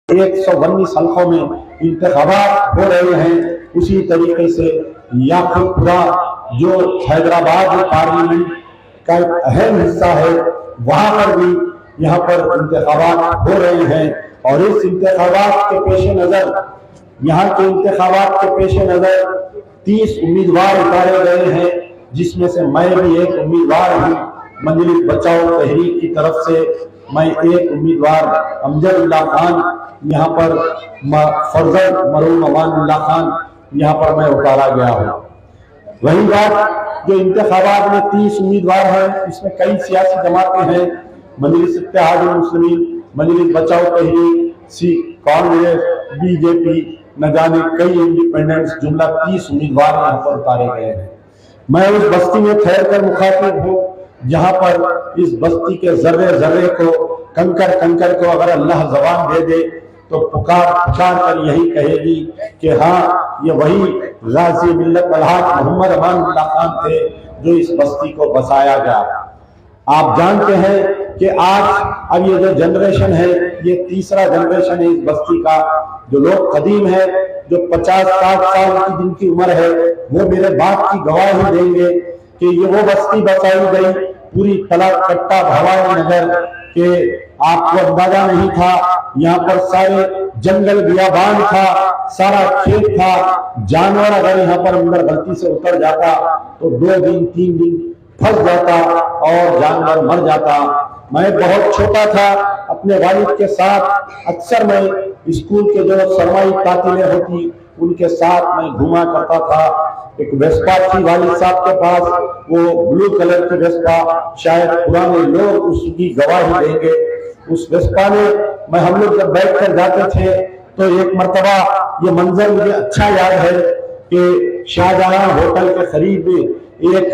119 हल्कों में इंतखाबात हो रहे हैं। उसी तरीके से याकुबपुरा जो हैदराबाद पार्लियामेंट का एक अहम हिस्सा है, वहां पर भी यहाँ पर इंतखाबात हो रहे हैं। और इस इंतखाबात के पेश नजर, यहाँ के इंतखाबात के पेश नजर 30 उम्मीदवार उतारे गए हैं, जिसमें से मैं भी एक उम्मीदवार हूँ। मजलिस बचाओ तहरीक की तरफ से मैं एक उम्मीदवार अमजदुल्लाह खान, यहाँ पर फर्जंद मरहूम अमानुल्लाह खान, यहाँ पर मैं उतारा गया हूँ। वही बात जो इंतखाबात में 30 उम्मीदवार हैं, इसमें कई सियासी जमातें हैं, मजलिस इत्तेहादुल मुस्लिमीन, मजलिस बचाओ तहरीक, कांग्रेस, बीजेपी, न जाने कई इंडिपेंडेंट्स, जुमला 30 उम्मीदवार यहाँ पर उतारे गए हैं। मैं उस बस्ती में ठहर कर मुखातिब हूँ जहां पर इस बस्ती के जर्रे जर्रे को, कंकर कंकर को अगर अल्लाह जबान दे दे तो पुकार पुकार कर यही कहेगी कि हाँ, ये वही गाजी मिल्लत अलहाज मोहम्मद अमानुल्लाह खान थे जो इस बस्ती को बसाया गया। आप जानते हैं कि आज अब ये जो जनरेशन है, ये तीसरा जनरेशन है इस बस्ती का। जो लोग कदीम है, जो 50-60 साल की जिनकी उम्र है, वो मेरे बाप की गवाही देंगे कि ये वो बस्ती बसाई गई पूरी तलाक कट्टा भवानी नगर के। आपको अंदाजा नहीं था, यहाँ पर सारे जंगल बियाबान था, सारा खेत था। जानवर अगर यहाँ पर अंदर गलती से उतर जाता तो 2 दिन 3 दिन फंस जाता और जानवर मर जाता। मैं बहुत छोटा था, अपने वालिद के साथ अक्सर मैं स्कूल के जो सरमाई तातीलें होती उनके साथ मैं घुमा करता था। एक वेस्पा थी वालिद साहब के पास, वो ब्लू कलर की वेस्पा, शायद पुराने लोग उसकी गवाही देंगे। उस वेस्पा में हम लोग जब बैठ कर जाते थे तो एक मर्तबा ये मंजर मुझे अच्छा याद है कि शाहजहां होटल के करीब में एक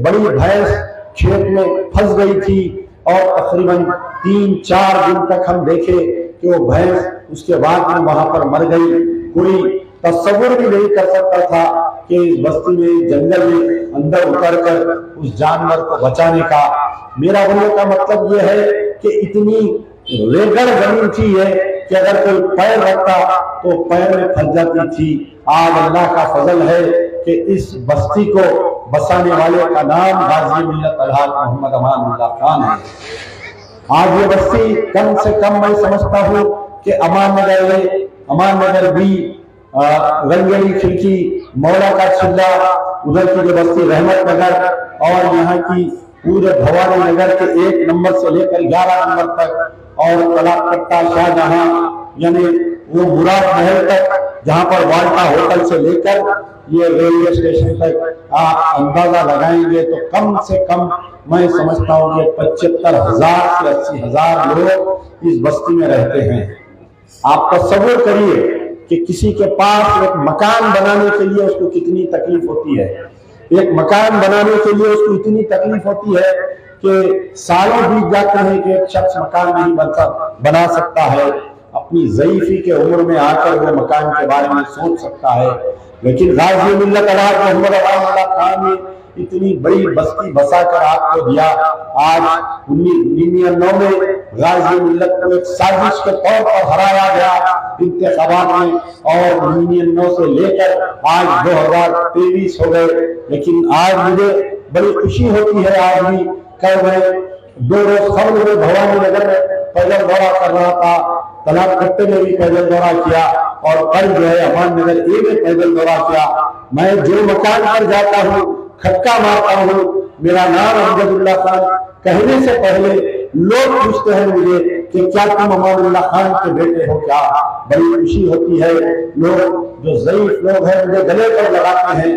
बड़ी भैंस खेत में फंस गई थी और तकरीबन 3-4 दिन तक हम देखे कि वो भैंस उसके बाद में वहां पर मर गई। कोई तस्वुर भी नहीं कर सकता था कि इस बस्ती में, जंगल में अंदर उतरकर उस जानवर को बचाने का। मेरा बोलने का मतलब यह है कि इतनी रेगड़ जमीन थी है कि अगर कोई पैर रखता तो पैर में फंस जाती थी। आज अल्लाह का फजल है कि इस बस्ती को बसाने वाले का नाम गाजी मिल्लत अलहाज मोहम्मद अमानुल्लाह खान है। आज ये बस्ती कम से कम मैं समझता हूँ कि अमान नगर भी, रंगेली खिड़की, मौला का चिल्ला, उधर की जो बस्ती रहमत नगर और यहाँ की पूरे भवानी नगर के 1 नंबर से लेकर 11 नंबर तक, और तलाक कट्टा, शाहजहां, यानी वो मुराद महल तक, जहां पर वाल्टा होटल से लेकर ये रेलवे स्टेशन तक आप अंदाजा लगाएंगे तो कम से कम मैं समझता हूँ कि 75,000 से 80,000 लोग इस बस्ती में रहते हैं। आप तस्वीर करिए कि किसी के पास एक मकान बनाने के लिए उसको कितनी तकलीफ होती है। एक मकान बनाने के लिए उसको इतनी तकलीफ होती है कि सालों बीत जाते हैं कि एक शख्स मकान नहीं बना सकता है। अपनी ज़ईफ़ी के उम्र में आकर वो मकान के बारे में सोच सकता है। लेकिन गाजी मिल्लत अलहाज मोहम्मद अमानुल्लाह खान ने इतनी बड़ी बस्ती बसाकर आपको दिया। आज 1999 में गाजी मिल्लत को एक साजिश के तौर पर हराया गया इंतखाबात में, और 1999 से लेकर आज 2023 हो गए। लेकिन आज मुझे बड़ी खुशी होती है। आज भी कल मैं 2 रोज खबर में भवानी नगर में पैदल दौरा कर रहा था, तलाक कट्टे में भी पैदल दौरा किया, और कल जो है अमान नगर ए में पैदल दौरा किया। मैं जो मकान पर जाता हूँ, खटका मारता हूँ, मेरा नाम अमजदुल्लाह खान कहने से पहले लोग पूछते हैं मुझे कि क्या तुम अमानुल्लाह खान के बेटे हो क्या। बड़ी खुशी होती है। लोग जो ज़ईफ लोग हैं मुझे गले पर लगाते हैं,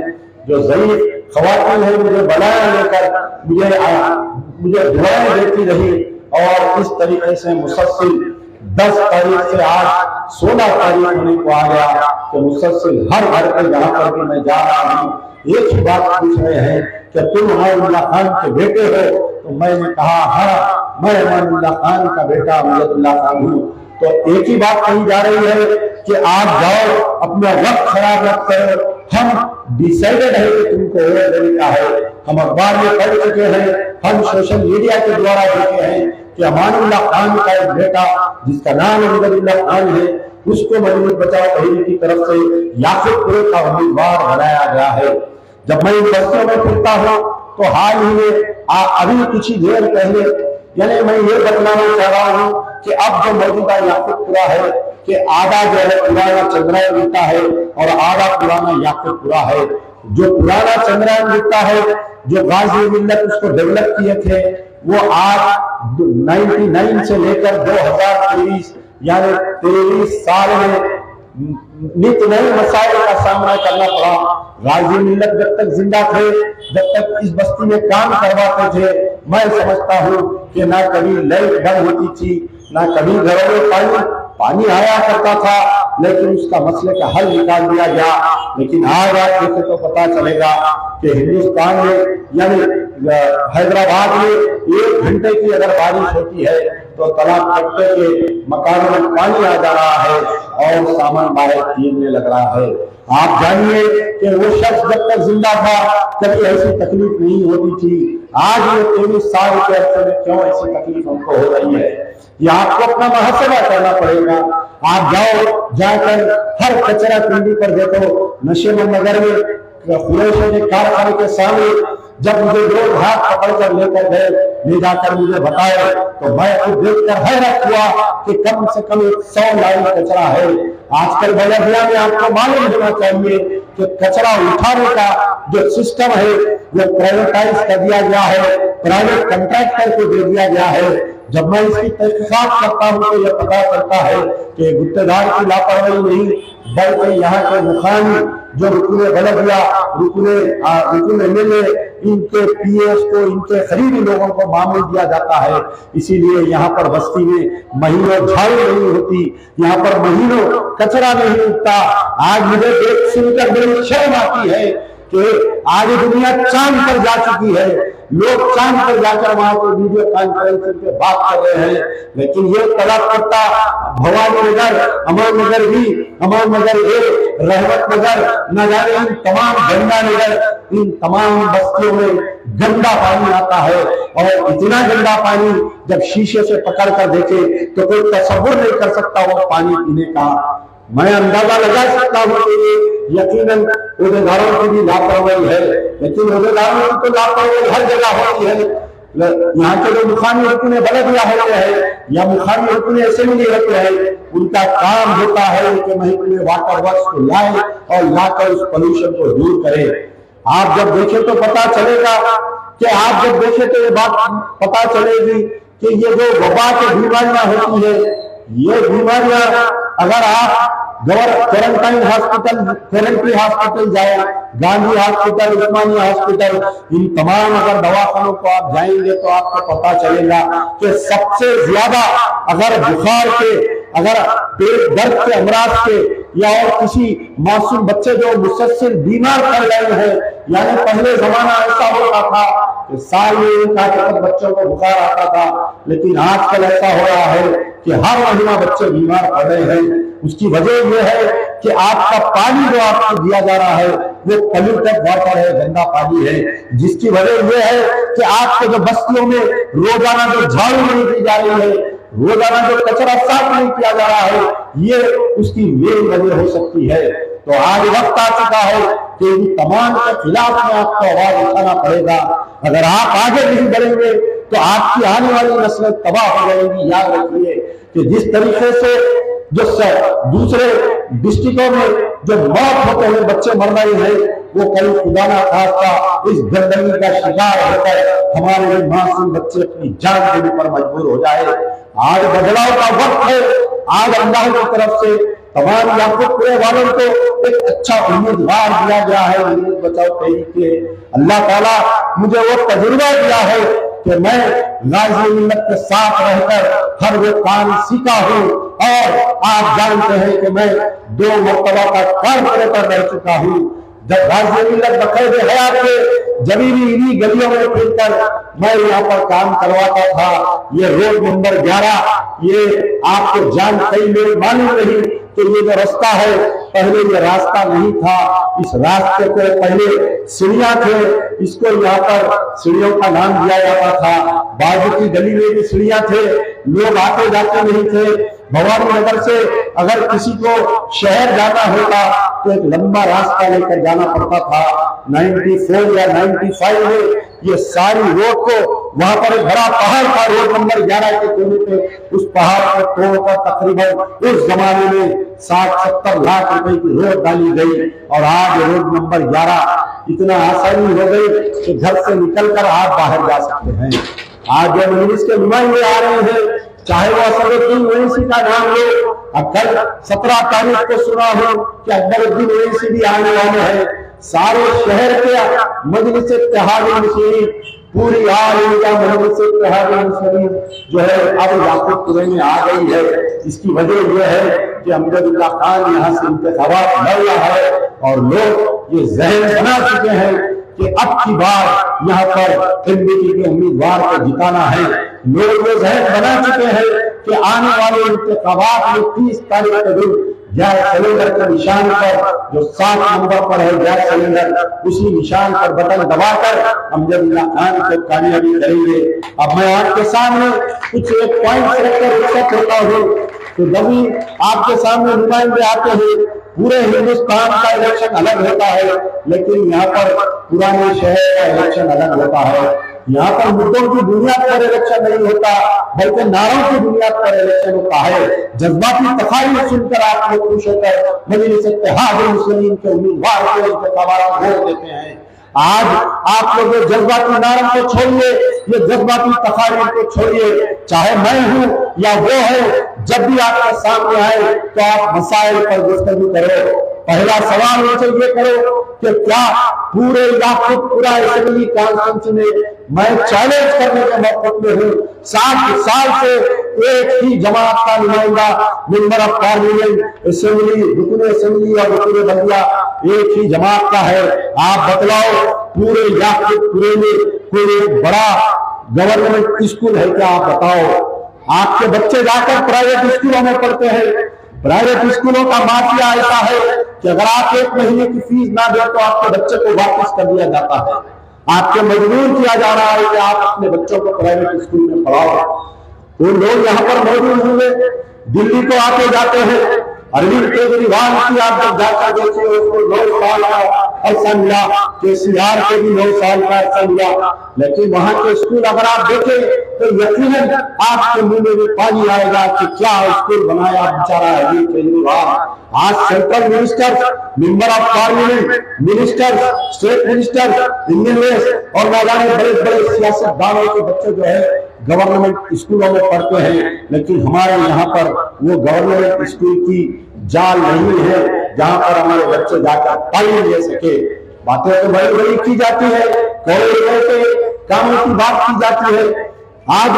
जो ज़ईफ ख़वातीन है मुझे बनाया लेकर मुझे दुआएं देती रही। और इस तरीके से मुसलसल 10 तारीख से आज 16 तारीख होने को आ गया कि मुसलसल हर घर पे जहां पर भी मैं जा रहा हूँ एक ही बात पूछ रहे हैं कि तुम अमानुल्लाह खान के बेटे हो। तो मैंने कहा हाँ, मैं अमानुल्लाह खान का बेटा अमजदुल्लाह खान हूँ। तो एक ही बात कही जा रही है कि आप जाओ, अपना वक्त खराब मत करो, हम डिसाइडेड है कि तुमको वोट देने का है। हम अखबार में पढ़ चुके हैं, हम सोशल मीडिया के द्वारा देखे हैं कि अमानुल्लाह खान का एक बेटा जिसका नाम अमजदुल्लाह खान है, उसको मजबूत बचाओ तहरीक की तरफ से याकूबपुर का उम्मीदवार बनाया गया है। जब मैं इन बस्तियों में फिरता हूँ तो हाल ही में अभी कुछ ही देर पहले, यानी मैं ये बतलाना चाह रहा हूँ कि अब जो मौजूदा याकूबपुरा है कि आधा जो है पुराना चंद्रायन गुट्टा है और आधा पुराना याकूबपुरा है। जो पुराना चंद्रायन गुट्टा है, जो गाजी मिल्लत उसको डेवलप किए थे, वो आज 99 से लेकर 2023 यानी 23 साल में नित नए मसाइल का सामना करना पड़ा। गाजी मिल्लत जब तक जिंदा थे, जब तक इस बस्ती में काम करवाते थे, मैं समझता हूँ कि ना कभी लाइट बंद होती थी, ना कभी घरों में पानी आया करता था, लेकिन उसका मसले का हल निकाल दिया गया। लेकिन आज आप देखें तो पता चलेगा कि हिंदुस्तान में यानी हैदराबाद में 1 घंटे की अगर बारिश होती है तो तालाब कट्टे के मकानों में पानी आ जा रहा है और सामान बाहर कीमने लग रहा है। आप जानिए कि वो शख्स जब तक जिंदा था कभी ऐसी तकलीफ नहीं होती थी। आज ये 23 साल के अरसे में क्यों ऐसी तकलीफ हमको हो रही है, ये आपको अपना मुहासबा करना पड़ेगा। आप जाओ, जाकर हर कचरा कुंडी पर देखो। नशेमंद नगर में खुरेशों के कारखाने के सामने जब मुझे लोग हाथ पकड़कर लेकर गए, ले जाकर मुझे बताया तो मैं खुद देखकर हैरान हुआ कि कम से कम 100 लाइन कचरा है। आजकल बल्दिया में आपको मालूम होना चाहिए कि कचरा उठाने का जो सिस्टम है वो प्राइवेटाइज कर दिया गया है, प्राइवेट कंट्रैक्टर को दे दिया गया है। जब मैं इसकी तहकीकात करता हूँ तो यह पता चलता है कि गुत्तेदार की लापरवाही नहीं, बल्कि यहाँ के मुखानी जो रुकने बल्दिया, रुकने एमएलए, इनके पीएस को, इनके करीबी लोगों को मामूल दिया जाता है। इसीलिए यहाँ पर बस्ती में महीनों झाड़ू नहीं होती, यहाँ पर महीनों कचरा नहीं उठता। आज मुझे देख सुनकर बड़ी शर्म आती है कि आज दुनिया चांद पर जा चुकी है, लोग चांद पर जाकर वहां पर वीडियो कॉन्फ्रेंसिंग पे बात कर रहे हैं, लेकिन ये तलब करता भवानी नगर, अमर नगर भी, अमर नगर एक, रहमत नगर, न जाने इन तमाम गंगा नगर, इन तमाम बस्तियों में गंदा पानी आता है। और इतना गंदा पानी जब शीशे से पकड़ कर देखे तो कोई तसव्वुर नहीं कर सकता वो पानी पीने का। मैं अंदाजा लगा सकता हूँ कि यकीनन उद्योगदारों की भी लापरवाही है, लेकिन उद्योगदारों की तो लापरवाही हर जगह होती है। यहाँ के जो मुखानी हुक्म बल्दिया होते हैं या मुखानी हुक्म असेंबली होते हैं, उनका काम होता है कि महकमे वाटर वर्क्स को लाए और लाकर उस पोल्यूशन को दूर करे। आप जब देखें तो पता चलेगा कि आप जब देखें तो ये बात पता चलेगी कि ये जो वबा की बीमारियां होती है, ये बीमारियां अगर आप क्वारंटाइन हॉस्पिटल, थेरेपी हॉस्पिटल जाए, गांधी हॉस्पिटल, उस्मानिया हॉस्पिटल, इन तमाम अगर दवाखानों को आप जाएंगे तो आपको पता चलेगा कि सबसे ज्यादा अगर बुखार के, अगर पेट दर्द के अमराज के या और किसी मासूम बच्चे जो मुसलसल बीमार पड़ रहे हैं, यानी पहले जमाना ऐसा होता था कि साल में एक बच्चों को बुखार आता था, लेकिन आजकल ऐसा हो रहा है कि हर महीना बच्चे बीमार पड़ रहे हैं। उसकी वजह यह है कि आपका पानी जो आपको दिया जा रहा है वो पोल्यूटेड वाटर है, गंदा पानी है, जिसकी वजह यह है कि आपको जो बस्तियों में रोजाना जो झाड़ू नहीं दी जा रही है, रोजाना जो कचरा साफ नहीं किया जा रहा है, ये उसकी मेन वजह हो सकती है। तो आज वक्त आ चुका है कि इन तमाम के खिलाफ में आपको आवाज उठाना पड़ेगा। अगर आप आगे नहीं बढ़ेंगे तो आपकी आने वाली नस्लें तबाह हो जाएंगी। याद रखिए कि जिस तरीके से जो दूसरे डिस्ट्रिक्टों में जो मौत होते हुए बच्चे मर रहे हैं, वो कहीं खुदा ना खास्ता इस गंदगी का शिकार होकर हमारे मासूम बच्चे अपनी जान देने पर मजबूर हो जाए। आज बदलाव का वक्त है। आज अल्लाह की तरफ से तमाम याकूबपुरे वालों को एक अच्छा उम्मीदवार दिया गया है, उम्मीद बचाओ तहरीक के। अल्लाह ताला मुझे वो तजुर्बा दिया है कि मैं गाजी मिल्लत के साथ रहकर हर वो काम सीखा हूँ, और आप जानते हैं कि मैं 2 मरतबा का कारपोरेटर रह चुका हूँ। जब गाजी मिल्लत बखैर हयात के जब भी इन्हीं गलियों में फिरकर मैं यहाँ पर काम करवाता था। ये रोड नंबर 11, ये आपको जान कई लोग मालूम नहीं कि ये जो रास्ता है पहले ये रास्ता नहीं था। इस रास्ते को पहले सीढ़ियां थे, इसको यहाँ पर सीढ़ियों का नाम दिया जाता था। बाजू की गली में भी सीढ़ियां थे, लोग आते जाते नहीं थे। भवानी नगर से अगर किसी को शहर जाना होता तो एक लंबा रास्ता लेकर जाना पड़ता था। 94 या 95 में ये सारी रोड को, वहां पर एक बड़ा पहाड़ था रोड नंबर 11 के कोने पे, उस पहाड़ को तोड़कर तकरीबन उस जमाने में 60-70 लाख रुपए की रोड डाली गई। और आज रोड नंबर 11 इतना आसानी हो गई कि घर से निकलकर आप बाहर जा सकते हैं। आज जब इंग्लिश के नुमाइंदे आ रहे हैं, चाहे वो असदुद्दीन ओवैसी का नाम लो, अब कल 17 तारीख को सुना हो कि अकबरुद्दीन ओवैसी भी आने वाले हैं। सारे शहर के मजलिस इत्तेहादुल मुस्लिमीन, पूरी ऑल इंडिया मजलिस इत्तेहादुल मुस्लिमीन जो है अब याकूबपुरे में आ गई है। इसकी वजह यह है कि अमजदुल्लाह खान यहाँ से इंतखाबात लड़ रहा है और लोग ये जहन बना चुके हैं कि अब की बार यहाँ पर एमपी के उम्मीदवार को जिताना है। लोग ये जहन बना चुके हैं कि आने वाले इंतखाबात में 30 तारीख के दिन गैस सिलेंडर के निशान पर, जो 7 नंबर पर है गैस सिलेंडर, उसी निशान पर बटन दबाकर अमजदुल्लाह खान को कामयाबी करेंगे। अब मैं आपके सामने कुछ एक पॉइंट सेलेक्ट करता हूँ। तो जब भी आपके सामने नुमाइंदे आते हैं, पूरे हिंदुस्तान का इलेक्शन अलग होता है, लेकिन यहाँ पर पुराने शहर का इलेक्शन अलग होता है। यहाँ पर मुद्दों की बुनियाद पर इलेक्शन नहीं होता, बल्कि नारों की बुनियाद पर इलेक्शन होता है। जज्बाती तकारीर सुनकर आप लोग खुश होकर मजलिस इत्तेहादुल मुस्लिमीन के उम्मीदवार को इंतखाबात में वोट देते हैं। आज आप लोग जज्बाती नारों को छोड़िए, ये जज्बाती तकारीर को छोड़िए। चाहे मैं हूं या वो है, जब भी आपके सामने आए तो आप मसाइल पर गुफ्तगू करो। पहला सवाल मुझे ये करो कि क्या पूरे याकूबपुरा असेंबली कॉन्फ्रेंस में मैं चैलेंज करने के मौके में हूँ। 60 साल से एक ही जमात का नुमाइंदा मेंबर ऑफ पार्लियामेंट असेंबली, रुकन असेंबली और रुकन बल्दिया एक ही जमात का है। आप बतलाओ पूरे याकूबपुरे में कोई बड़ा गवर्नमेंट स्कूल है क्या? आप बताओ। आपके बच्चे जाकर प्राइवेट स्कूलों में पढ़ते हैं। प्राइवेट स्कूलों का माफिया ऐसा है कि अगर आप 1 महीने की फीस ना दे तो आपके बच्चे को वापस कर दिया जाता है। आपके मजबूर किया जा रहा है कि आप अपने बच्चों को प्राइवेट स्कूल में पढ़ाओ। तो लोग यहाँ पर मौजूद होंगे, दिल्ली को आते जाते हैं। अरविंद केजरीवाल की आप जब जाकर देखिए, उसको 9 साल का अरसा मिला, केसीआर को भी 9 साल का अरसा मिला, लेकिन वहां के स्कूल अगर आप देखें तो यकीनन आपके मुंह में भी पानी आएगा कि क्या स्कूल बनाया बेचारा अरविंद केजरीवाल। आज central minister, member of parliament, minister, state minister, engineers और ना जाने बड़े बड़े सियासतदानों के बच्चे जो है गवर्नमेंट स्कूलों में पढ़ते हैं, लेकिन हमारे यहाँ पर वो गवर्नमेंट स्कूल की जाल नहीं है जहाँ पर हमारे बच्चे जाकर तालीम ले सके। बातें तो बड़ी बड़ी की जाती है, कई के कामों की बात की जाती है। आज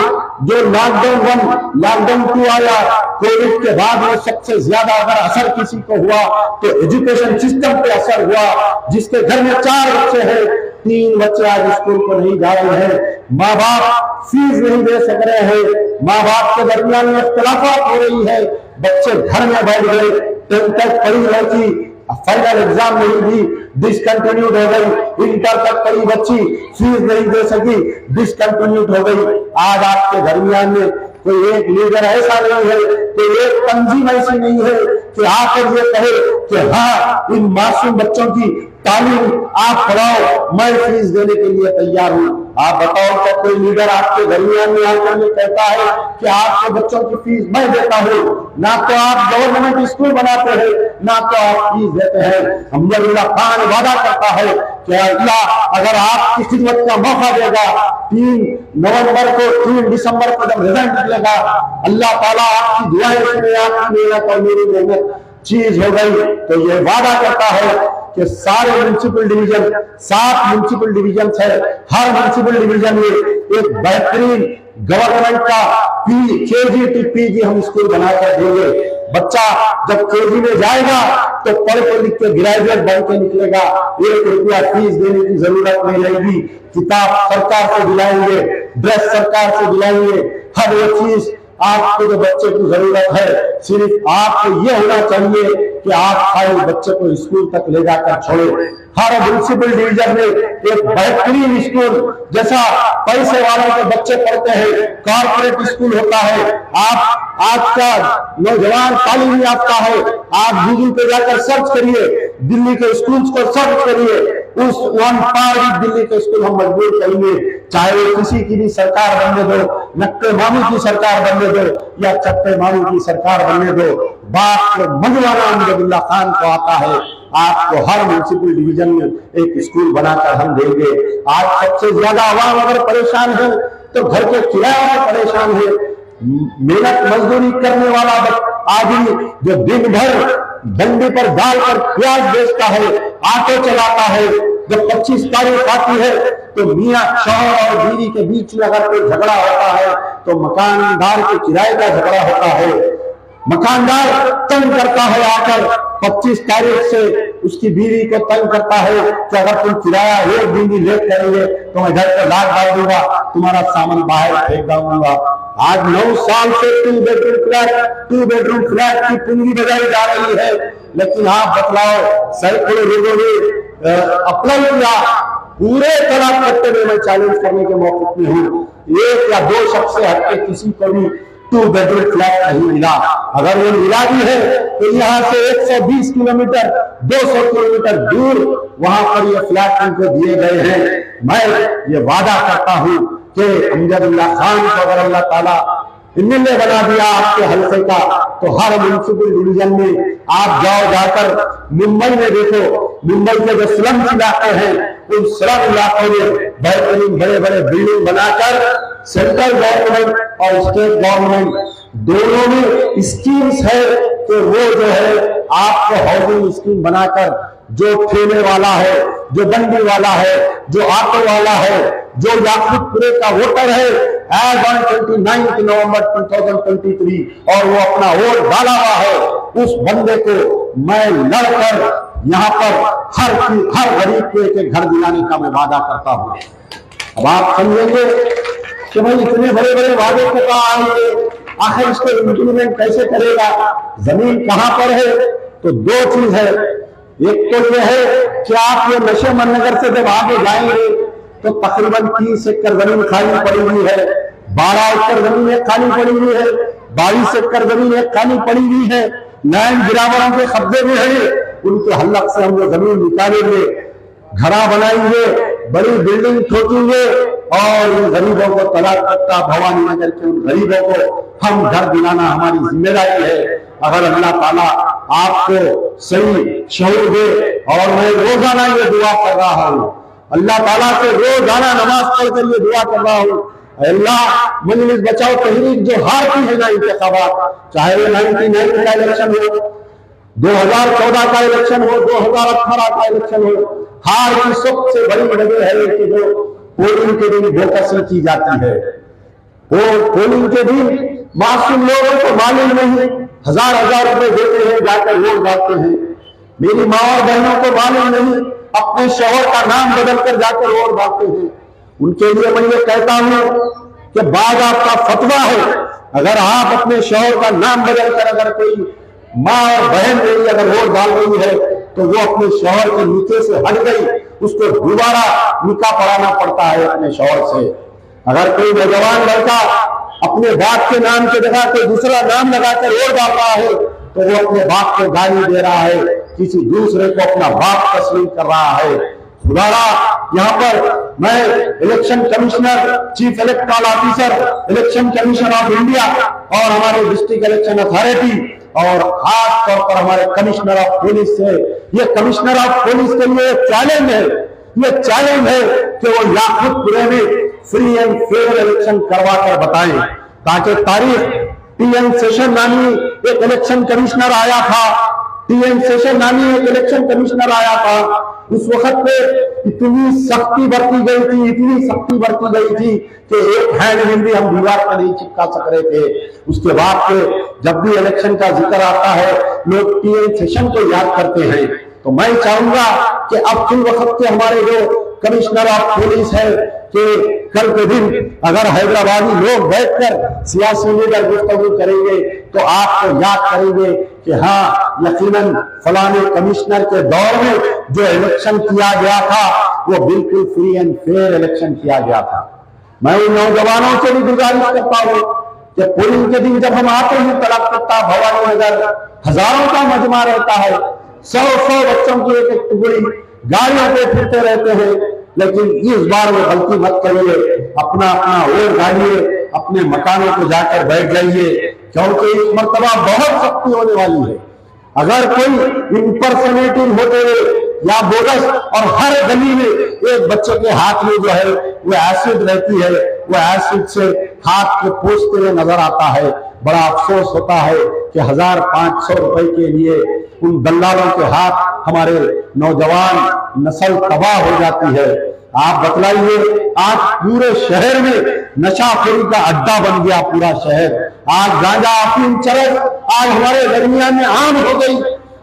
जो लॉकडाउन 1, लॉकडाउन 2 आया, कोविड के बाद में सबसे ज्यादा अगर असर किसी को हुआ तो एजुकेशन सिस्टम पे असर हुआ। जिसके घर में 4 बच्चे हैं, 3 बच्चे आज स्कूल को नहीं जा रहे हैं, माँ बाप फीस नहीं दे सक रहे हैं, माँ बाप के दरमियान में इख्तिलाफात हो रही है, बच्चे घर में बैठ गए, 10th तक पढ़ी लड़की फाइनल एग्जाम नहीं दी, डिसकंटिन्यूड हो गई, इंटर तक पढ़ी बच्ची फीस नहीं दे सकी, डिसकंटिन्यूड हो गई। आज आपके दरमियान में कोई एक लीडर ऐसा नहीं है, कोई एक तंजीम ऐसी नहीं है कि आकर ये कहे कि हाँ इन मासूम बच्चों की तालीम आप पढ़ाओ, मैं फीस देने के लिए तैयार हूँ। आप बताओ क्या कोई लीडर आपके दरमियान में आकर ये कहता है कि आपके बच्चों की फीस मैं देता हूँ? ना तो आप गवर्नमेंट स्कूल बनाते हैं, ना तो आप फीस देते हैं। अमजदुल्लाह खान वादा करता है कि अल्लाह अगर आपकी खिदमत का मौका देगा, 3 दिसंबर को जब रिजल्ट निकलेगा, अल्लाह ताला आपकी दुआएं सुने, आपकी मेहनत और मेरी मेहनत चीज हो गई, तो ये वादा करता है कि सारे म्युनिसिपल डिवीजन, 7 म्युनिसिपल डिवीजन है, हर म्युनिसिपल डिवीजन में एक बेहतरीन गवर्नमेंट का केजी टू पीजी हम स्कूल बनाकर देंगे। बच्चा जब केजी में जाएगा तो पढ़ के लिख के ग्रेजुएट बन के निकलेगा, 1 रुपया फीस देने की जरूरत नहीं रहेगी। किताब सरकार से दिलाएंगे, ड्रेस सरकार से दिलाएंगे, हर एक चीज आपको जो बच्चे की जरूरत है, सिर्फ आपको ये होना चाहिए कि आप खाली बच्चे को स्कूल तक ले जाकर छोड़े। हर म्युनिसिपल डिवीजन में एक बेहतरीन स्कूल, जैसा पैसे वालों के बच्चे पढ़ते हैं, कॉर्पोरेट स्कूल होता है। आप आज का नौजवान तालीम याफ्ता है, आप गूगल पे जाकर सर्च करिए, दिल्ली के स्कूल्स को सर्च करिए, उस वन पार दिल्ली के स्कूल हम मजबूर करेंगे, चाहे वो किसी की भी सरकार बनने दो, नक्के मामू की सरकार बनने दो या चक्के मामू की सरकार बनने दो, बात मौलाना अमजदुल्ला खान को आता है। आपको हर म्युनिसिपल डिवीजन में एक स्कूल बनाकर हम देंगे। आज सबसे ज्यादा आवाम अगर परेशान है तो घर के किराए में परेशान है। मेहनत मजदूरी करने वाला आदमी जो दिन भर डंडे पर डालकर प्याज बेचता है, ऑटो चलाता है, जब 25 तारीख आती है तो मियां शौहर और बीवी के बीच में अगर कोई झगड़ा होता है तो मकानदार के किराए का झगड़ा होता है। मकानदार तंग करता है, आकर 25 तारीख से उसकी बीवी को तंग करता है कि अगर तुम किराया एक दिन भी लेट करेंगे तो मैं घर पर लात डाल दूंगा, तुम्हारा सामान बाहर फेंक दूंगा। आज 9 साल से 2 बेडरूम फ्लैट की पूंजी बजाई जा रही है, लेकिन आप बतलाओ सैकड़ों लोगों ने अप्लाई किया। पूरे तरह करते हुए मैं चैलेंज करने के मौके में हूँ, 1 या 2 शख्स से हटके किसी को भी 2 बेडरूम फ्लैट नहीं मिला। अगर वो मिला भी है तो यहाँ से 120 किलोमीटर 200 किलोमीटर दूर वहां पर ये फ्लैट उनको दिए गए हैं। मैं ये वादा करता हूँ कि अमजदुल्ला खान को अगर अल्लाह ताला एमएलए बना दिया आपके हल्के का तो हर म्युनिसिपल डिवीजन में आप जाकर मुंबई में देखो, मुंबई के जो स्लम इलाके हैं उन स्लम इलाकों में बेहतरीन बड़े बड़े बिल्डिंग बनाकर सेंट्रल गवर्नमेंट और स्टेट गवर्नमेंट दोनों में स्कीम्स है कि वो जो है आपको हाउसिंग स्कीम बनाकर जो ठेले वाला है, जो बंडी वाला है, जो ऑटो वाला है, जो याकूबपुरे का वोटर है एज ऑन 29 नवंबर 2023 और वो अपना वोट डाला हुआ है, उस बंदे को मैं लड़कर यहाँ पर हर गरीब को एक घर दिलाने का मैं वादा करता हूँ। अब आप समझेंगे कि भाई इतने बड़े बड़े वादे को कहा आएंगे, आखिर इसको इम्प्लीमेंट कैसे करेगा, जमीन कहां पर है? तो 2 चीज है। एक तो यह है कि आप ये नशे मननगर से जब आगे जाएंगे तो तकरीबन 30 एकड़ जमीन खाली पड़ी हुई है, 12 एकड़ जमीन एक खाली पड़ी हुई है, 22 एकड़ जमीन एक खाली पड़ी हुई है, लैंड गिरावरों के कब्जे में है। उनके हल्लक से हम लोग जमीन निकालेंगे, घरा बनाएंगे, बड़ी बिल्डिंग ठोकेंगे और उन गरीबों को तलाक तख्ता भवानी नगर के उन गरीबों को हम घर दिलाना हमारी जिम्मेदारी है। अगर अल्लाह ताला आपको सही शऊर दे, और मैं रोजाना ये दुआ कर रहा हूँ, अल्लाह ताला से रोजाना नमाज पढ़कर ये दुआ कर रहा हूँ, अल्लाह मजलिस बचाओ तहरीक जो हारती है ना इंतखाबात, चाहे वो 1999 का इलेक्शन हो, 2014 का इलेक्शन हो, 2018 का इलेक्शन हो, हार की सबसे बड़ी वजह है कि जो पोलिंग के दिन बोकसी की जाती है। वो पोलिंग के दिन मासूम लोगों को मालूम नहीं, हजार रुपए देते हैं, जाकर वोट डालते हैं। मेरी माँ और बहनों को मालूम नहीं, अपने शौहर का नाम बदल कर जाकर वोट डालते हैं। उनके लिए मैं ये कहता हूं कि बाद आपका फतवा है, अगर आप अपने शौहर का नाम बदल कर अगर कोई माँ और बहन मेरी अगर वोट डाल रही है तो वो अपने शौहर के नीचे से हट गई, उसको दोबारा निकाह पढ़ाना पड़ता है अपने शौहर से। अगर कोई नौजवान लड़का अपने बाप के नाम की जगह कोई दूसरा नाम लगाकर वोट डाल रहा है तो वो अपने बाप को गाली दे रहा है, किसी दूसरे को अपना बाप तस्लीम कर रहा है। खुदारा यहाँ पर मैं election commissioner, chief electoral officer, election commission of India और हमारे डिस्ट्रिक्ट इलेक्शन अथॉरिटी और खास तौर पर हमारे कमिश्नर ऑफ पुलिस से, ये कमिश्नर ऑफ पुलिस के लिए चैलेंज है, ये चैलेंज है कि वो याकूबपुरे में फ्री एंड फेयर इलेक्शन करवा कर बताएं, ताकि तारीख टीएन सेशन नामी एक इलेक्शन कमिश्नर आया था, टीएन सेशन नामी एक इलेक्शन कमिश्नर आया था। उस वक्त पे इतनी सख्ती बरती गई थी, इतनी सख्ती बरती गई थी कि एक हैंड बिल भी हम दीवार पर नहीं चिपका सक रहे थे। उसके बाद पे जब भी इलेक्शन का जिक्र आता है लोग टीएन सेशन को याद करते हैं। तो मैं चाहूंगा कि अब फिर वक्त के हमारे जो कमिश्नर ऑफ पुलिस है, कि कल के दिन अगर हैदराबादी लोग बैठकर सियासी लीडर गुफ्तगू करेंगे तो आपको याद करेंगे कि हाँ, यकीनन फलाने कमिश्नर के दौर में जो इलेक्शन किया गया था वो बिल्कुल फ्री एंड फेयर इलेक्शन किया गया था। मैं उन नौजवानों से भी गुजारिश करता हूं कि पोलिंग के दिन जब हम आते हैं तलकत्ता भवानी नगर, हजारों का मजमा रहता है, 100 बच्चों की एक एक टुकड़ी गाड़ियों पे फिरते रहते हैं, लेकिन इस बार वो गलती मत करिए, अपना अपना वोट डालिए, अपने मकानों को जाकर बैठ जाइए, क्योंकि इस मर्तबा बहुत सख्ती होने वाली है। अगर कोई इम्पर्सनेटिंग होते हुए या बोगस, और हर गली में एक बच्चे के हाथ में जो है वो एसिड रहती है, वो एसिड से हाथ को पोंछते हुए नजर आता है, बड़ा अफसोस होता है कि 1500 रुपए के लिए उन दलालों के हाथ हमारे नौजवान नस्ल तबाह हो जाती है। आप बतलाइए, आज पूरे शहर में नशाखोरी का अड्डा बन गया पूरा शहर। आज गांजा, अफीम, चरस आज हमारे दरमियान में आम हो गई।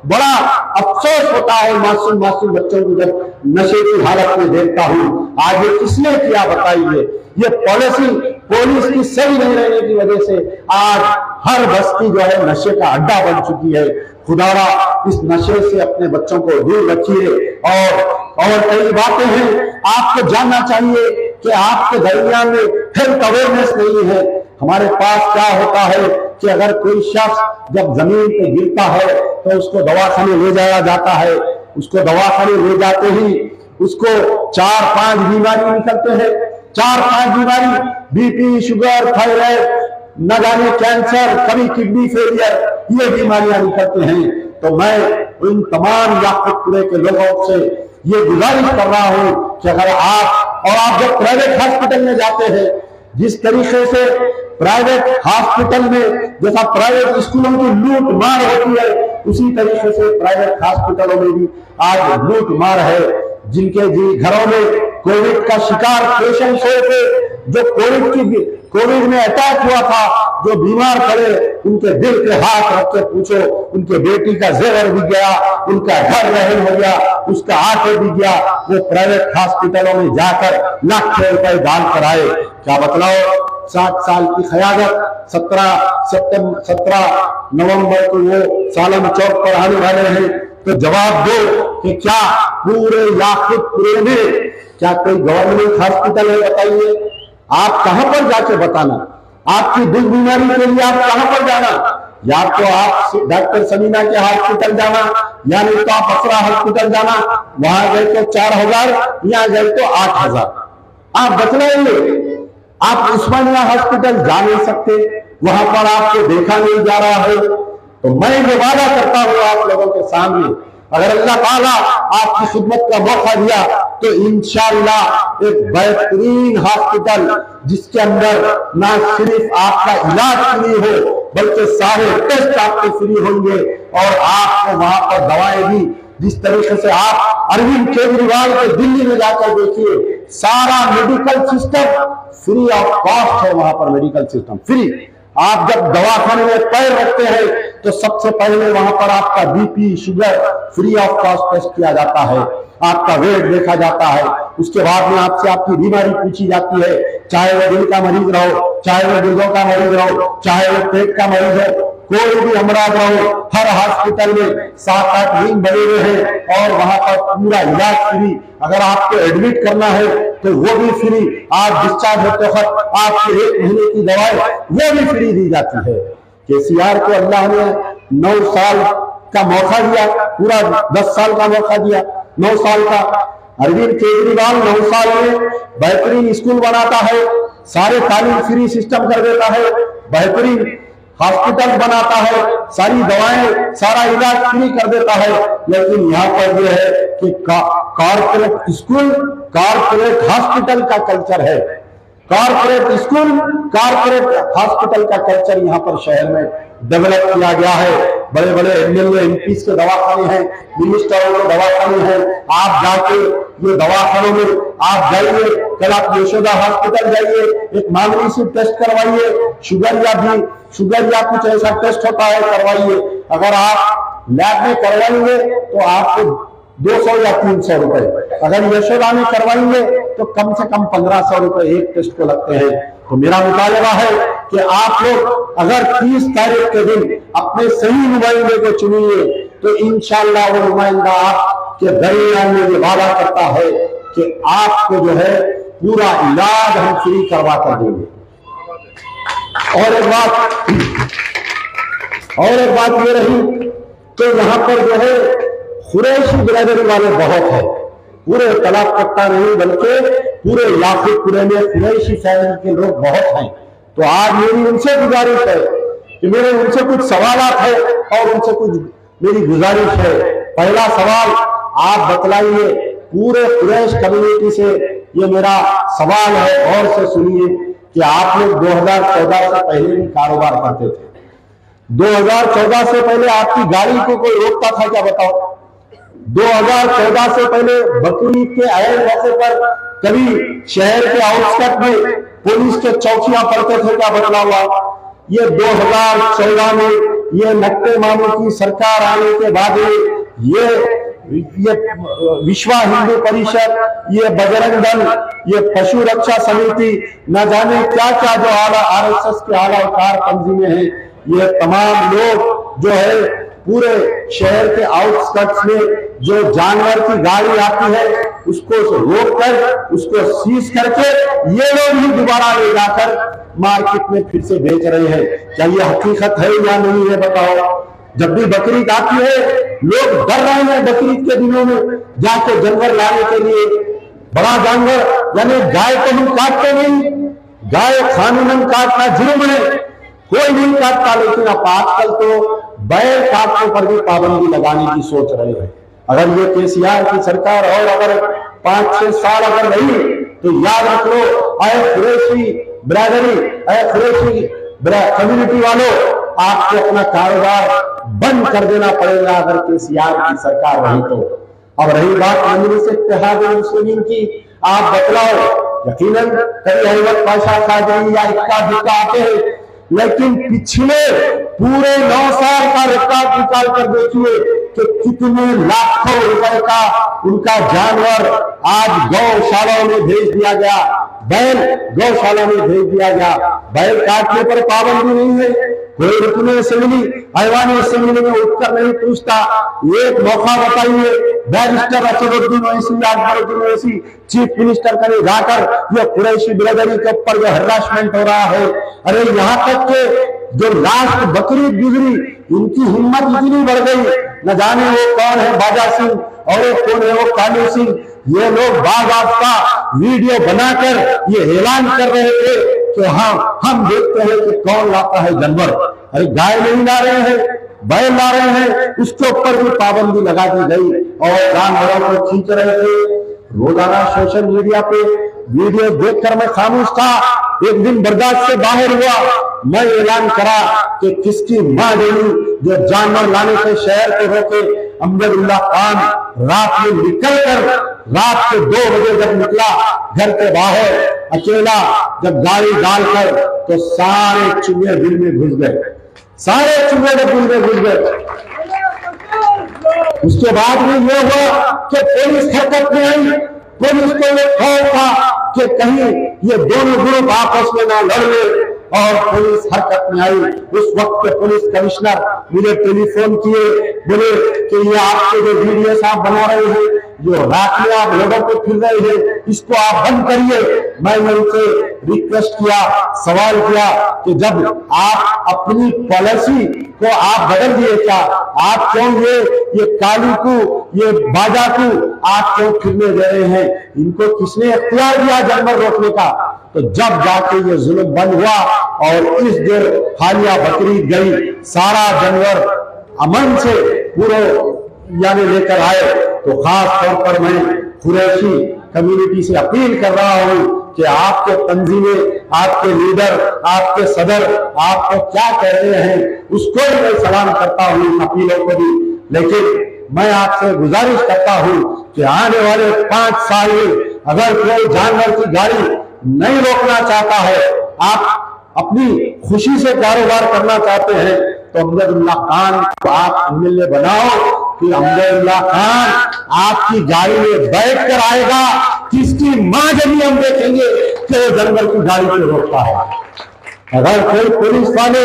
बड़ा अफसोस होता है मासूम मासूम बच्चों को जब नशे की हालत में देखता हूं। आज ये किसने किया बताइए? ये पॉलिसी पुलिस की सही नहीं रहने की वजह से आज हर बस्ती जो है नशे का अड्डा बन चुकी है। खुदारा इस नशे से अपने बच्चों को दूर रखिए। और कई बातें हैं, आपको जानना चाहिए कि आपके दरमियान में हेल्थ अवेयरनेस नहीं है। हमारे पास क्या होता है कि अगर कोई शख्स जब जमीन पे गिरता है तो उसको दवाखाने ले जाया जाता है, उसको दवाखाने ले जाते ही उसको 4-5 बीमारी निकलते हैं, 4-5 बीमारी, बीपी, शुगर, थायराइड, न जाने कैंसर, कभी किडनी फेलियर, ये बीमारियां निकलते हैं। तो मैं इन तमाम याकूतपुरे के लोगों से ये गुजारिश कर रहा हूं कि अगर आप जब प्राइवेट हॉस्पिटल में जाते हैं, जिस तरीके से प्राइवेट हॉस्पिटल में जैसा प्राइवेट स्कूलों की लूट मार होती है, उसी तरीके से प्राइवेट हॉस्पिटलों में भी आज लूट मार है। जिनके घरों में कोविड का शिकार पेशेंट थे, जो कोविड में अटैक हुआ था, जो बीमार पड़े, उनके दिल पे हाथ रख के पूछो, उनके बेटी का जेवर भी गया, उनका घर रहन हो गया, उसका आटे भी गया, वो प्राइवेट हॉस्पिटलों में जाकर लाखों रुपए दान कराए। क्या बतलाओ? 7 साल की क़यादत 17 नवंबर को वो सालन चौक पर आने वाले हैं। तो जवाब दो कि क्या पूरे याकूतपुरे में क्या कोई गवर्नमेंट हॉस्पिटल है? बताइए, आप कहां पर जाके बताना? आपकी दिल बीमारी के लिए आप कहां पर जाना? या तो आप डॉक्टर समीना के हॉस्पिटल जाना, या नहीं तो आप असरा हॉस्पिटल जाना, वहां गए तो 4000, यहाँ गए तो 8000। आप बतलाइए, आप उस्मानिया हॉस्पिटल जा नहीं सकते, वहां पर आपको देखा नहीं जा रहा है। तो मैं ये वादा करता हूं आप लोगों के सामने, अगर अल्लाह ताला आपकी खिदमत का मौका दिया तो इंशाअल्लाह एक बेहतरीन हॉस्पिटल जिसके अंदर ना सिर्फ आपका इलाज फ्री हो बल्कि सारे टेस्ट आपके फ्री होंगे, और आपको वहां पर दवाएं भी, जिस तरीके से आप अरविंद केजरीवाल के दिल्ली में जाकर देखिए, सारा medical system free of cost है। वहां पर मेडिकल सिस्टम फ्री। आप जब दवाखाने में पैर रखते हैं तो सबसे पहले वहां पर आपका BP, sugar free of cost test किया जाता है, आपका वेट देखा जाता है, उसके बाद में आपसे आपकी बीमारी पूछी जाती है, चाहे वो दिल का मरीज रहो, चाहे वो गुर्दों का मरीज रहो, चाहे वो पेट का मरीज हो, कोई भी अमराज रहो, हर हॉस्पिटल में 7-8 विंग बने हुए हैं और वहां पर पूरा इलाज फ्री। अगर आपको एडमिट करना है तो वो भी फ्री। आप डिस्चार्ज होते वक्त आपको 1 महीने की दवाई वो भी फ्री दी जाती है। केसीआर को अल्लाह ने 9 साल का मौका दिया, पूरा 10 साल का मौका दिया, 9 साल का। अरविंद केजरीवाल 9 साल में बेहतरीन स्कूल बनाता है, सारे तालीम फ्री सिस्टम कर देता है, बेहतरीन हॉस्पिटल बनाता है, सारी दवाएं, सारा इलाज फ्री कर देता है। लेकिन यहाँ पर यह है कि कॉर्पोरेट स्कूल, कॉर्पोरेट हॉस्पिटल का कल्चर है। कॉर्पोरेट स्कूल, कॉर्पोरेट हॉस्पिटल का कल्चर यहाँ पर शहर में डेवलप किया गया है। बड़े बड़े एमएलए एमपी के दवाखाने हैं, मिनिस्टरों के दवाखाने हैं। आप जाके ये दवाखानों में आप जाइए, कल आप यशोदा हॉस्पिटल जाइए, एक मामूली सी टेस्ट करवाइए, शुगर या कुछ ऐसा टेस्ट होता है, करवाइए। अगर आप लैब में करवाएंगे तो आपको 200 या 300 रुपए। अगर यशोदा में करवाएंगे तो कम से कम 1500 रुपए एक टेस्ट को लगते हैं। तो मेरा मुतालबा है कि आप लोग अगर 30 तारीख के दिन अपने सही नुमाइंदे को चुनिए तो इंशाअल्लाह वो नुमाइंदा आपके दरमियान में ये वादा करता है कि आपको जो है पूरा इलाज हम फ्री करवा कर देंगे। और एक बात ये रही कि यहाँ पर जो है कुरैशी बिरादरी वाले बहुत है, पूरे तलाक कट्टा नहीं बल्कि पूरे याकूबपुरे में कुरैशी फैमिली के लोग बहुत हैं। तो आज मेरी उनसे गुजारिश है कि मेरे उनसे कुछ सवालात है और उनसे कुछ मेरी गुजारिश है। पहला सवाल आप बतलाइए, पूरे कुरैश कम्युनिटी से ये मेरा सवाल है, गौर से सुनिए कि आप लोग 2014 से पहले भी कारोबार करते थे। 2014 से पहले आपकी गाड़ी को कोई रोकता था क्या बताओ? 2014 से पहले बकरीद के अहम मौके पर कभी शहर के आउटस्कर्ट में पुलिस के चौकियां पड़ते थे क्या? बदला हुआ। ये 2014 में ये नक्टे मामू की सरकार आने के बाद ये विश्व हिंदू परिषद, ये बजरंग दल, ये पशु रक्षा समिति, न जाने क्या क्या जो आरएसएस के आला अवतार तंजीमें हैं, ये तमाम लोग जो है पूरे शहर के आउटस्कर्ट्स में जो जानवर की गाड़ी आती है उसको रोककर उसको सीज करके ये लोग ही दोबारा ले जाकर मार्केट में फिर से बेच रहे हैं। क्या ये हकीकत है या नहीं है बताओ? जब भी बकरीद आती है लोग डर रहे हैं बकरीद के दिनों में जाके जानवर लाने के लिए। बड़ा जानवर यानी गाय को हम काटते नहीं, गाय कानूनन काटना जुर्म है, कोई नहीं काटता, लेकिन अब आजकल तो बैल काटने पर भी पाबंदी लगाने की सोच रहे हैं। अगर ये केसीआर की सरकार और अगर 5-6 साल अगर रही तो याद रख लो, अय कुरैशी बिरादरी, अय कुरैशी कम्युनिटी वालों, आपको अपना कारोबार बंद कर देना पड़ेगा अगर केसीआर की सरकार रही तो। अब रही बात मजलिस इत्तेहाद मुस्लिमीन की, आप बतलाओ, यकीनन कभी अहमद पाशा कादरी या इक्का दुक्का आते हैं, लेकिन पिछले पूरे 9 साल का रिकॉर्ड निकाल कर देखिए कि कितने लाखों रुपए का उनका जानवर आज गौशालाओं में भेज दिया गया, बैल गौशाला में भेज दिया गया। बैल काटने पर पाबंदी नहीं है, कोई रुकने असेंबली ऐवान असेंबली में उत्तर नहीं पूछता। एक मौका बताइए, barrister Asaduddin Owaisi, Akbaruddin Owaisi chief minister कने जाकर ये कुरैशी बिरादरी के ऊपर जो हरासमेंट हो रहा है, अरे यहाँ तक के जो लास्ट बकरीद गुजरी इनकी हिम्मत इतनी बढ़ गई, न जाने वो कौन है बाजा सिंह और कौन है वो कालू सिंह, ये लोग बाकायदा वीडियो बनाकर ये ऐलान कर रहे थे कि हाँ हम देखते हैं कि कौन लाता है जानवर। अरे गाय नहीं ला रहे हैं, बैल ला रहे हैं, उसके ऊपर भी पाबंदी लगा दी गई और जानवरों को खींच रहे थे। रोजाना सोशल मीडिया पे वीडियो देखकर मैं खामोश था। एक दिन बर्दाश्त से बाहर हुआ, मैं ऐलान करा कि किसकी मां गई जो जानवर लाने से शहर को रोके। अमजदुल्लाह खान रात में निकलकर रात के 2 बजे जब निकला घर के बाहर अकेला, जब गाड़ी डालकर तो सारे चूहे दिल में घुस गए, सारे चूहे दिल में घुस गए। उसके बाद में यह हुआ कि पुलिस हरकत में आई। पुलिस को यह खौफ था कि कहीं ये दोनों ग्रुप आपस में ना लड़ ले, और पुलिस हरकत में आई। उस वक्त के पुलिस कमिश्नर मुझे टेलीफोन किए, बोले कि ये आपके जो वीडियो आप बना रहे हैं, जो रात में आप लोगों को फिर रहे हैं, इसको आप बंद करिए। मैंने उनसे रिक्वेस्ट किया, सवाल किया कि जब आप अपनी पॉलिसी को आप बदल दिए क्या, आप क्यों ये कालू को, ये बाजा को आप क्यों फिरने दे रहे हैं? इनको किसने इख्तियार दिया जानवर रोकने का? तो जब जाके ये जुल्म बंद हुआ और इस देर हालिया बकरीद गई, सारा जानवर अमन से पूरे यानी लेकर आए, तो खास तौर पर मैं कुरैशी कम्युनिटी से अपील कर रहा हूं कि आपके तंजीमें, आपके लीडर, आपके सदर आपको क्या कह रहे हैं उसको भी मैं सलाम करता हूं, अपीलों को भी। लेकिन मैं आपसे गुजारिश करता हूं कि आने वाले 5 साल में अगर कोई जानवर की गाड़ी नहीं रोकना चाहता है, आप अपनी खुशी से कारोबार करना चाहते हैं, तो अमजदुल्लाह खान को आप एमएलए बनाओ, कि अमजदुल्ला खान आपकी गाड़ी में बैठ कर आएगा, किसकी मां जब हम देखेंगे कि वो जंगल की गाड़ी पे रोकता है। अगर कोई पुलिस वाले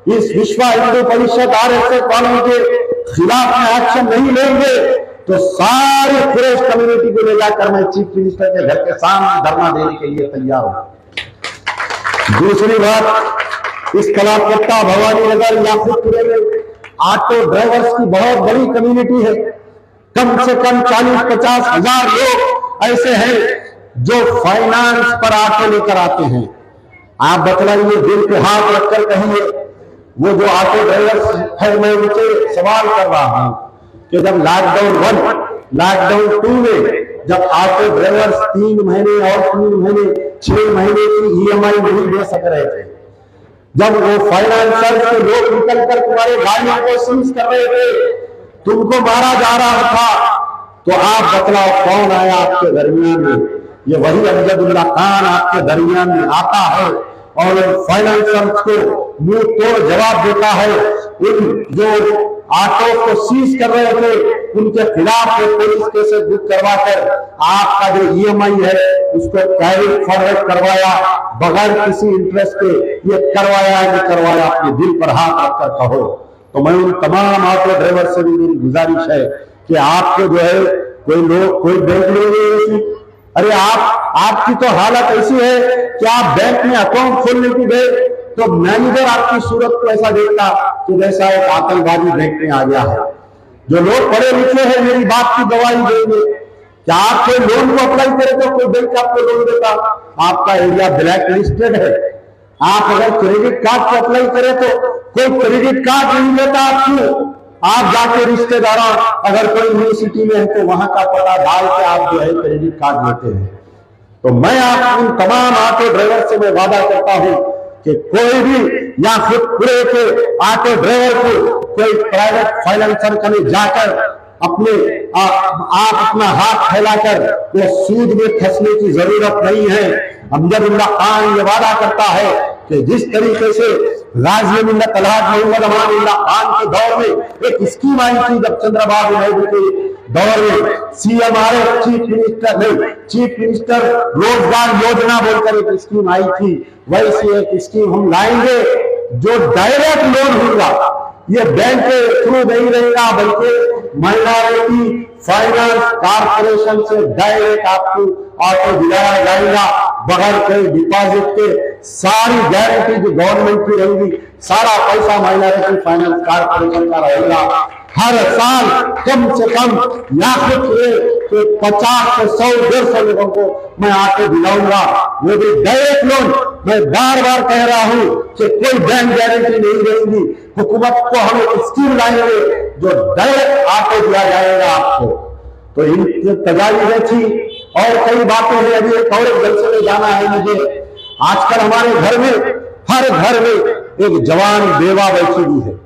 इस विश्व हिंदू परिषद RSS वालों के खिलाफ में एक्शन नहीं लेंगे तो सारी कुरैश कम्युनिटी को ले जाकर मैं चीफ मिनिस्टर के घर के सामने धरना देने के लिए तैयार हूं। दूसरी बात, इस कलाकत्ता, भवानी नगर, याकूबपुरे में ऑटो ड्राइवर्स की बहुत बड़ी कम्युनिटी है। कम से कम 40-50 हजार लोग ऐसे हैं जो फाइनेंस पर ऑटो लेकर आते हैं। आप बतलाइए, दिल पे हाथ रखकर कहिए, वो जो ऑटो ड्राइवर्स है, मैं उनसे सवाल कर रहा हूं कि जब लॉकडाउन 1, लॉकडाउन 2 में जब ऑटो ड्राइवर्स 3 महीने और 3 महीने 6 महीने की EMI नहीं दे सक रहे थे, जब वो फाइनेंसर के लोग निकलकर तुम्हारे गाड़ियों को सीज कर रहे थे, तुमको मारा जा रहा था, तो आप बतलाओ कौन आया आपके दरमियान में? ये वही अमजदुल्ला खान आपके दरमियान में आता है और फाइनेंसर्स को मुंह तोड़ जवाब देता है। इन जो ऑटो को सीज कर रहे थे उनके खिलाफ पुलिस केस बुक करवाकर आपका जो EMI है उसको कैरी फॉरवर्ड करवाया, बगैर किसी इंटरेस्ट के। ये करवाया नहीं करवाया, अपने दिल पर हाथ रखकर कहो। तो मैं उन तमाम ऑटो ड्राइवर से भी मेरी गुजारिश है कि आपको जो है कोई बैंक लोगे, अरे आपकी तो हालत ऐसी है कि आप बैंक में अकाउंट खोलने को गए तो मैनेजर आपकी सूरत को ऐसा देखता कि जैसा एक आतंकवादी बैंक में आ गया है। जो लोग पढ़े लिखे हैं मेरी बात की गवाही देंगे कि आप कोई लोन को अप्लाई करें तो कोई बैंक आपको लोन देता, आपका एरिया ब्लैक लिस्टेड है। आप अगर क्रेडिट कार्ड को अप्लाई करें तो कोई क्रेडिट कार्ड नहीं देता आपको। आप जाके रिश्तेदारों, अगर कोई यूनिवर्सिटी में है तो वहां का पता डाल के आप जो है क्रेडिट कार्ड लेते हैं। तो मैं आप उन तमाम ऑटो ड्राइवर से मैं वादा करता हूं कि कोई भी या खुद पूरे के ऑटो ड्राइवर को कोई प्राइवेट फाइनेंसर कहीं जाकर आप अपना हाथ फैलाकर वो सूद में फंसने की जरूरत नहीं है। अमजदुल्ला खान ये वादा करता है कि जिस तरीके से गाजी मिल्लत अलहाज मोहम्मद अमानुल्लाह खान के दौर में एक स्कीम आई थी, जब चंद्रबाबू नायडू के दौर में CMRF चीफ मिनिस्टर रोजगार योजना बोलकर एक स्कीम आई थी, वैसी एक स्कीम हम लाएंगे जो डायरेक्ट लोन होगा। ये बैंक के थ्रू नहीं रहेगा बल्कि माइनॉरिटी फाइनेंस कॉर्पोरेशन से डायरेक्ट आपको ऑटो दिलाया जाएगा बगैर कोई डिपॉजिट के। सारी गारंटी जो गवर्नमेंट की रहेगी, सारा पैसा माइनॉरिटी फाइनेंस कॉर्पोरेशन का रहेगा। हर साल कम से कम याकूबपुरे 50 से 100, 150 लोगों को मैं ऑटो दिलाऊंगा, वो भी डायरेक्ट लोन। मैं बार बार कह रहा हूं कि कोई बैंक गारंटी नहीं रहेगी। हुकूमत को हम एक स्कीम लाएंगे जो डायरेक्ट ऑटो दिया जाएगा आपको। तो इन तजावीज़ें थी और कई बातें हैं। अभी एक और जलसे में जाना है मुझे। आजकल हमारे घर में, हर घर में एक जवान बेवा बैठी हुई है।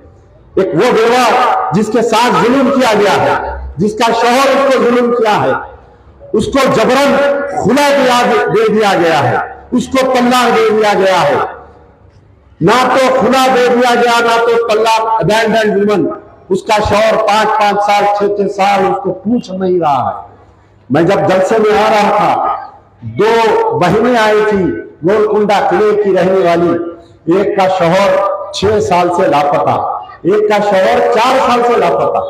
एक वो बेवा जिसके साथ जुल्म किया गया है, जिसका शौहर उसको जुल्म किया है, उसको जबरन खुला दे दिया गया है, उसको तलाक दे दिया गया है। ना तो खुला दे दिया गया, ना तो तलाक, अबैंडन वुमन। उसका शौहर 5-5 साल 6-6 साल उसको पूछ नहीं रहा है। मैं जब जलसे में आ रहा था, 2 बहनें आई थी गोलकुंडा किले की रहने वाली। एक का शौहर 6 साल से लापता, एक का शौहर 4 साल से लापता।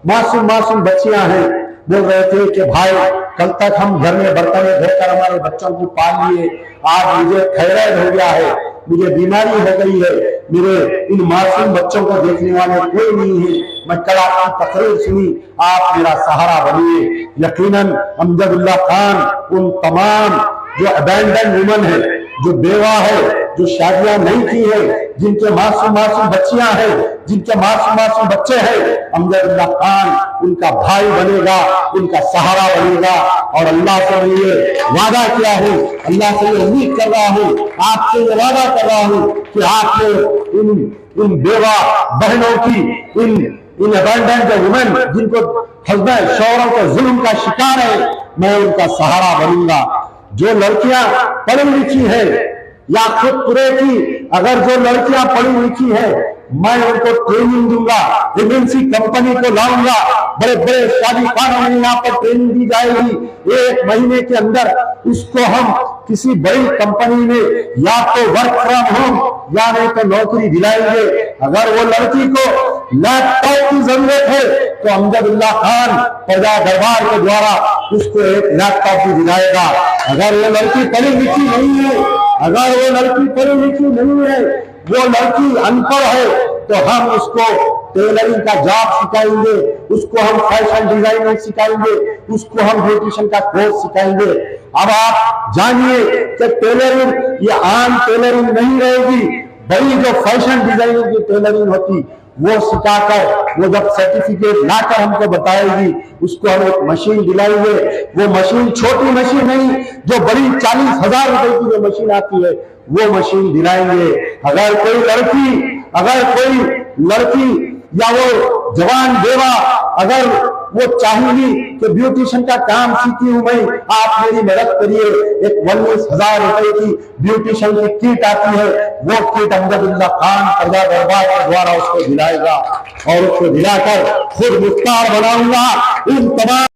मासूम बच्चियां हैं। बोल रहे थे कि भाई कल तक हम घर में बर्तन धोकर हमारे बच्चों को पाल लिए, आज मुझे थायराइड हो गया है, मुझे बीमारी हो गई है, मेरे इन मासूम बच्चों को देखने वाले कोई नहीं है। मैं कल आपकी तकरीर सुनी, आप मेरा सहारा बनिए। यकीनन अमजदुल्ला खान उन तमाम जो अबैंडन वुमन है, जो बेवा है, जो शादियां नहीं की है, जिनके मासूम बच्चियां हैं, जिनके मासूम बच्चे हैं, अमजदुल्ला खान उनका भाई बनेगा, उनका सहारा बनेगा। और अल्लाह से मैं ये वादा किया हूं, अल्लाह से ये उम्मीद कर रहा हूं, आपसे ये वादा कर रहा हूं कि आपने इन बेवा बहनों की, इन अबैंडन जो वुमेन जिनको हस्बैंड शौहरों के जुल्म का शिकार है, मैं उनका सहारा बनूंगा। जो लड़कियां पढ़ी लिखी है, याकूबपुरे की अगर जो लड़कियां पढ़ी लिखी है मैं उनको ट्रेनिंग दूंगा, एमएनसी कंपनी को लाऊंगा, बड़े बड़े शादी खानों में यहाँ पर ट्रेनिंग दी जाएगी। 1 महीने के अंदर उसको हम किसी बड़ी कंपनी में या तो वर्क फ्रॉम होम या नहीं तो नौकरी दिलाएंगे। अगर वो लड़की को लैपटॉप की जरूरत है तो अमजदुल्ला खान प्रजा दरबार के द्वारा उसको एक लैपटॉप भी दिलाएगा। अगर वो लड़की पढ़ी लिखी नहीं है, अगर वो लड़की पढ़ी लिखी नहीं है, वो लड़की अनपढ़ है, तो हम उसको टेलरिंग का जॉब सिखाएंगे, उसको हम फैशन डिजाइनिंग सिखाएंगे, उसको हम ब्यूटिशियन का कोर्स सिखाएंगे। अब आप जानिए कि टेलरिंग ये आम टेलरिंग नहीं रहेगी, बड़ी जो फैशन डिजाइनिंग की टेलरिंग होती वो सिखाकर वो जब सर्टिफिकेट लाकर हमको बताएगी, उसको हम एक मशीन दिलाएंगे। वो मशीन छोटी मशीन नहीं, जो बड़ी 40,000 रुपए की जो मशीन आती है वो मशीन दिलाएंगे। अगर कोई लड़की या वो जवान देवा अगर वो चाहेगी कि ब्यूटिशियन का काम सीखी हूं मैं, आप मेरी मदद करिए, एक 19,000 रुपए की ब्यूटिशियन की किट आती है, वो किट अमजदुल्ला खान प्रजा दरबार के द्वारा उसको दिलाएगा और उसको दिलाकर खुद मुख्तार बनाऊंगा। इन तमाम